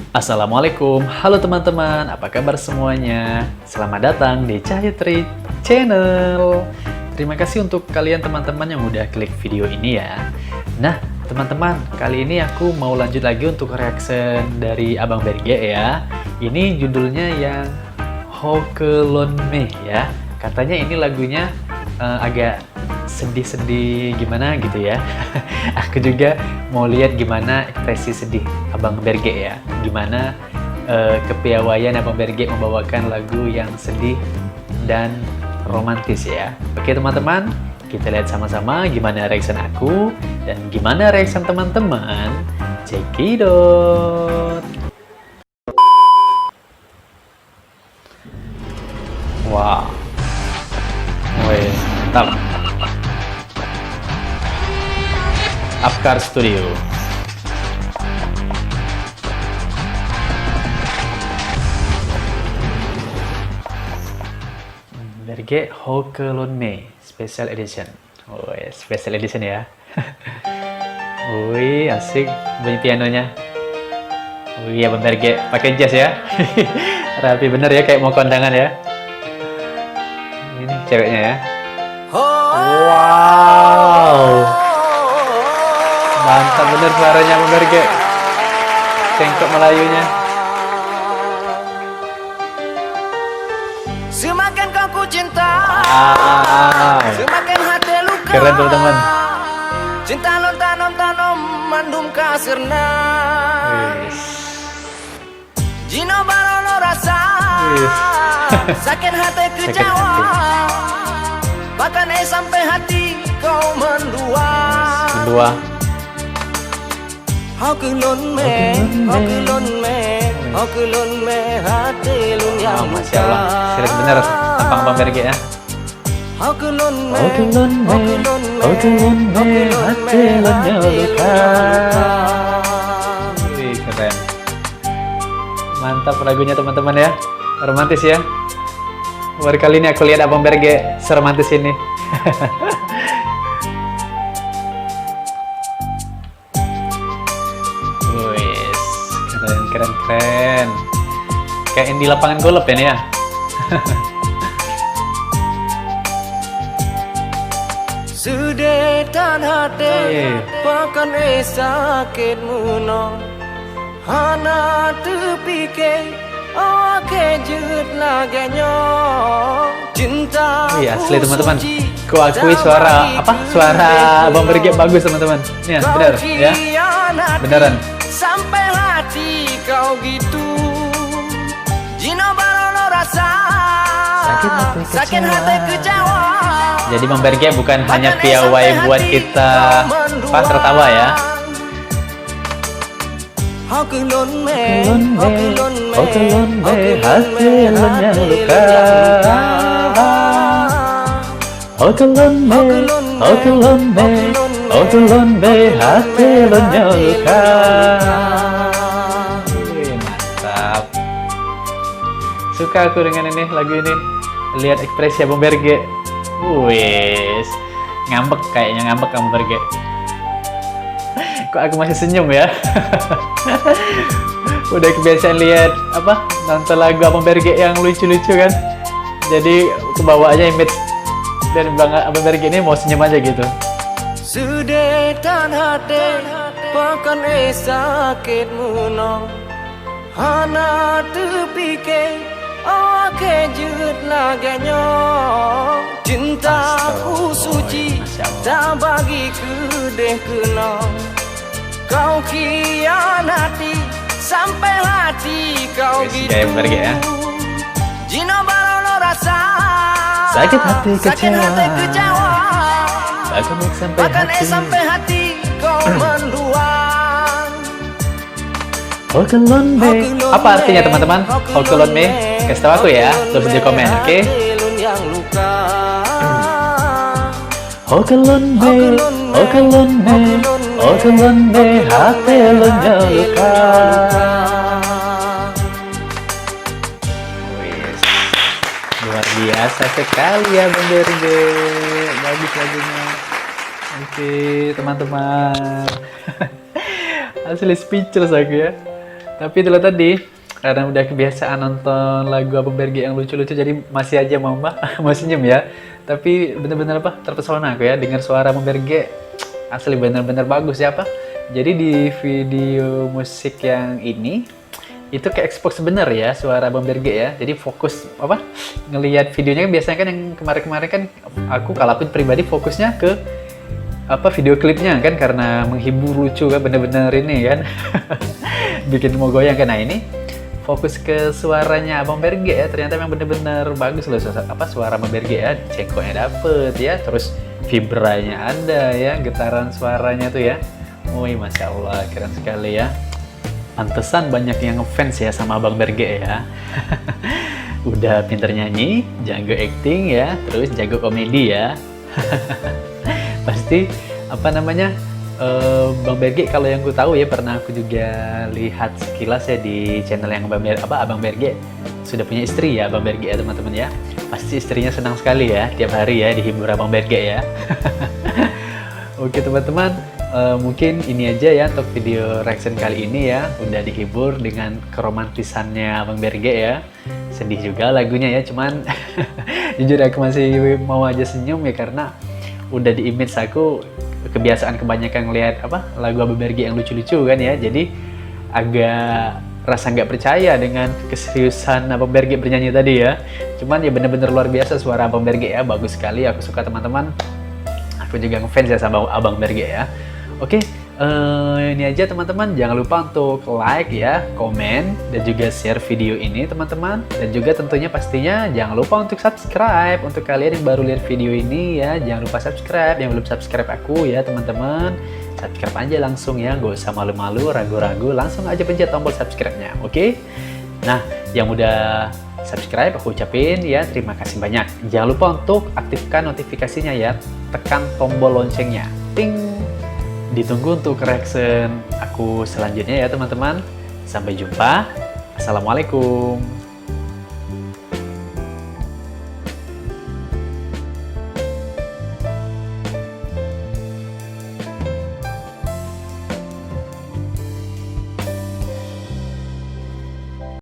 Assalamualaikum, halo teman-teman, apa kabar semuanya? Selamat datang di Cahitri Channel. Terima kasih untuk kalian teman-teman yang udah klik video ini ya. Nah, teman-teman, kali ini aku mau lanjut lagi untuk reaction dari Abang Berge ya. Ini judulnya yang Hokelonme ya. Katanya ini lagunya agak sedih-sedih gimana gitu ya. Aku juga mau lihat gimana ekspresi sedih Abang Berge ya. Gimana kepiawaian Abang Berge membawakan lagu yang sedih dan romantis ya. Oke teman-teman, kita lihat sama-sama gimana reaction aku dan gimana reaction teman-teman. Cekidot. Wow. Wih, mantap. Apkar Studio. Berge Hokelonme Special Edition. Oh, Special Edition ya. Wih, asik bunyi pianonya. Wih, Abang Berge pakai jazz ya. Rapi bener ya, kayak mau kondangan ya. Ini ceweknya ya. Wow. Mantap bener suaranya Abang Berge. Cengkok Melayunya. Semakin kau ku cinta, semakin hati luka. Keren teman-teman. Cinta non tanam mandum kasirna. Jino barono rasa, sakit hati kecewa. Bahkan sampai hati kau mendua. Hokelonme hati lun yang Masya Allah, keren bener tampang Abang Berge ya. Hokelonme hati lun yang luka. Wih, keren. Mantap lagunya teman-teman ya. Romantis ya. Baru kali ini aku lihat Abang Berge seromantis ini. Keren. Kayak yang di lapangan golf ya nih ya. Sudetan hati bahkan sakit muno hana terpikir kejut laganya cinta. Iya asli teman-teman. Ku akui suara Abang Berge bagus teman-teman. Nih bener ya. Beneran. Sampai hati kau gitu Jino barono rasa sakit hati kecewa. Jadi Bang Berge bukan hanya piawai buat kita tertawa ya. Hokelonme hati lun yang luka. Hokelonme hati lun yang luka. Mantap. Suka aku dengan ini lagu ini. Lihat ekspresi Abang Berge. Wis, ngambek kayaknya Abang Berge. Kok aku masih senyum ya? Udah kebiasaan lihat nonton lagu Abang Berge yang lucu-lucu kan. Jadi kebawaannya image dan Abang Berge ini mau senyum aja gitu. Sudetan hati bahkan sakit muno hana terpikir kejut laganya cintaku suci tak bagi kedeh kena kau khianati sampai hati kau gitu. Kayak Berge ya. Jino barono rasa sakit hati kecewa. Bahkan sampai hati kau menduang. Hokelonme. Apa artinya teman-teman? Hokelonme? Kasih tahu aku ya, tulis di komen, oke? Hokelonme hati lun yang luka. Luar biasa sekali ya Bang Berge. Bagus lagunya. Oke teman-teman. Asli speechless aku ya. Tapi itulah tadi, karena udah kebiasaan nonton lagu Abang Berge yang lucu-lucu, jadi masih aja mau mau senyum ya. Tapi bener-bener terpesona aku ya dengar suara Abang Berge, asli bener-bener bagus ya Jadi di video musik yang ini itu ke expose bener ya suara Abang Berge ya. Jadi fokus ngelihat videonya kan biasanya kan yang kemarin-kemarin kan kalau aku pribadi fokusnya ke video klipnya kan, karena menghibur lucu kan, bener-bener ini kan bikin mau goyang kan. Nah ini fokus ke suaranya Abang Berge ya, ternyata memang bener-bener bagus loh suara Abang Berge ya, cengkoknya dapet ya, terus vibranya ada ya, getaran suaranya tuh ya. Wih, Masya Allah, keren sekali ya. Pantesan banyak yang ngefans ya sama Abang Berge ya. Udah pinter nyanyi, jago acting ya, terus jago komedi ya. Pasti Bang Berge, kalau yang ku tahu ya, pernah aku juga lihat sekilas ya di channel yang Abang Berge sudah punya istri ya, Abang Berge ya teman-teman ya. Pasti istrinya senang sekali ya tiap hari ya dihibur Abang Berge ya. Oke teman-teman, mungkin ini aja ya untuk video reaction kali ini ya. Udah dihibur dengan keromantisannya Abang Berge ya. Sedih juga lagunya ya, cuman jujur aku masih mau aja senyum ya, karena udah di image aku kebiasaan kebanyakan ngelihat lagu Abang Berge yang lucu-lucu kan ya, jadi agak rasa nggak percaya dengan keseriusan Abang Berge bernyanyi tadi ya. Cuman ya bener-bener luar biasa suara Abang Berge ya, bagus sekali, aku suka teman-teman. Aku juga ngefans ya sama Abang Berge ya. Oke, ini aja teman-teman, jangan lupa untuk like ya, komen, dan juga share video ini teman-teman. Dan juga tentunya pastinya jangan lupa untuk subscribe. Untuk kalian yang baru lihat video ini ya, jangan lupa subscribe. Yang belum subscribe aku ya teman-teman, subscribe aja langsung ya, gak usah malu-malu, ragu-ragu, langsung aja pencet tombol subscribe-nya, oke? Nah, yang udah subscribe aku ucapin ya terima kasih banyak. Jangan lupa untuk aktifkan notifikasinya ya, tekan tombol loncengnya, ting. Ditunggu untuk reaction aku selanjutnya ya teman-teman. Sampai jumpa. Assalamualaikum.